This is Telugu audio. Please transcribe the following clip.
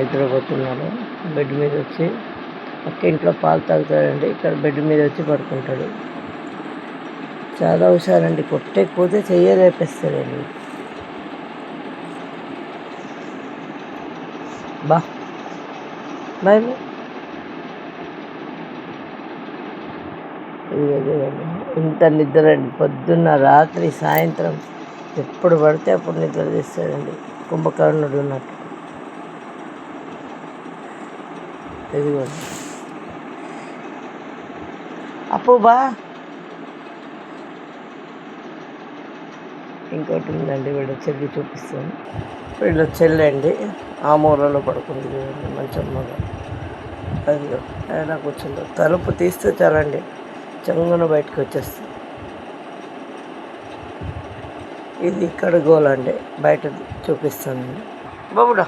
నిద్రపోతున్నాడు. బెడ్ మీద వచ్చి పక్క ఇంట్లో పాలు తాగుతాడండి. ఇక్కడ బెడ్ మీద వచ్చి పడుకుంటాడు. చాలా హుషారండి. కొట్టకపోతే చెయ్యలేపేస్తాడండి. Bye bye. ఇంత నిద్ర అండి. పొద్దున్న రాత్రి సాయంత్రం ఎప్పుడు పడితే అప్పుడు నిద్ర తీస్తాడండి. కుంభకర్ణుడు ఉన్నట్టు. ఇదిగోండి అప్పు బా. ఇంకోటి ఉందండి, వీళ్ళ చెల్లి చూపిస్తాను. వీళ్ళ చెల్లి అండి. ఆ మూలలో పడుకుంది చూడండి మంచమ్మగా. అదిగో ఆయన కూర్చుందో. తలుపు తీస్తే చాలండి చంగున బయటకు వచ్చేస్తుంది. ఇది ఇక్కడ గోలండి. బయట చూపిస్తానండి. బాబుడా